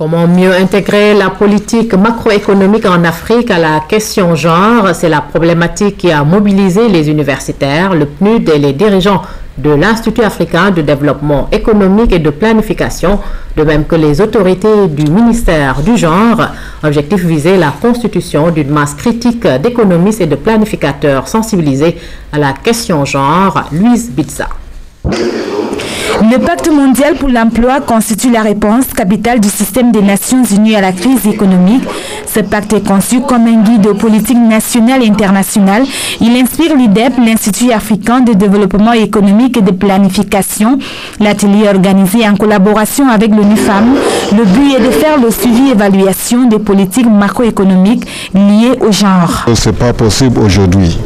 Comment mieux intégrer la politique macroéconomique en Afrique à la question genre? C'est la problématique qui a mobilisé les universitaires, le PNUD et les dirigeants de l'Institut africain de développement économique et de planification, de même que les autorités du ministère du genre. Objectif visé la constitution d'une masse critique d'économistes et de planificateurs sensibilisés à la question genre. Louise Bitsa. Le pacte mondial pour l'emploi constitue la réponse capitale du système des Nations Unies à la crise économique. Ce pacte est conçu comme un guide aux politiques nationales et internationales. Il inspire l'IDEP, l'Institut africain de développement économique et de planification. L'atelier organisé en collaboration avec l'ONU Femmes. Le but est de faire le suivi et évaluation des politiques macroéconomiques liées au genre. Ce n'est pas possible aujourd'hui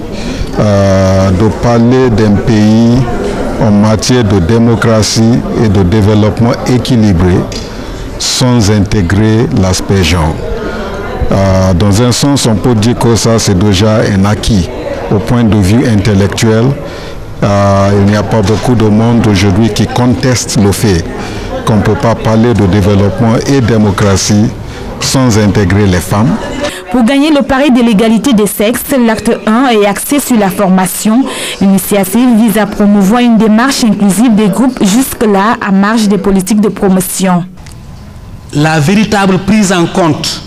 de parler d'un pays en matière de démocratie et de développement équilibré sans intégrer l'aspect genre. Dans un sens, on peut dire que ça c'est déjà un acquis au point de vue intellectuel. Il n'y a pas beaucoup de monde aujourd'hui qui conteste le fait qu'on ne peut pas parler de développement et démocratie sans intégrer les femmes. Pour gagner le pari de l'égalité des sexes, l'acte 1 est axé sur la formation. L'initiative vise à promouvoir une démarche inclusive des groupes jusque-là à marge des politiques de promotion. La véritable prise en compte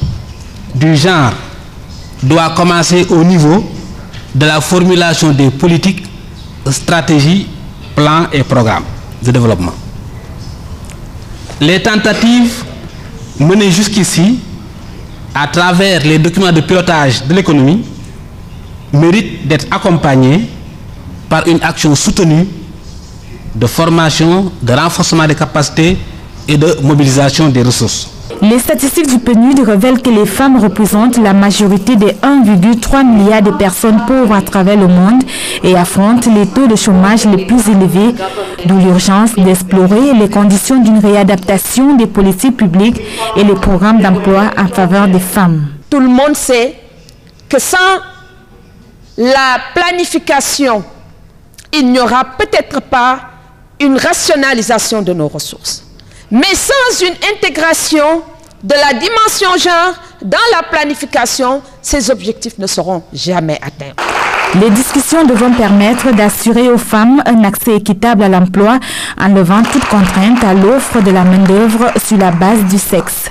du genre doit commencer au niveau de la formulation des politiques, stratégies, plans et programmes de développement. Les tentatives menées jusqu'ici à travers les documents de pilotage de l'économie méritent d'être accompagnés par une action soutenue de formation, de renforcement des capacités et de mobilisation des ressources. Les statistiques du PNUD révèlent que les femmes représentent la majorité des 1,3 milliard de personnes pauvres à travers le monde et affrontent les taux de chômage les plus élevés, d'où l'urgence d'explorer les conditions d'une réadaptation des politiques publiques et les programmes d'emploi en faveur des femmes. Tout le monde sait que sans la planification, il n'y aura peut-être pas une rationalisation de nos ressources. Mais sans une intégration de la dimension genre dans la planification, ces objectifs ne seront jamais atteints. Les discussions devront permettre d'assurer aux femmes un accès équitable à l'emploi en levant toute contrainte à l'offre de la main-d'œuvre sur la base du sexe.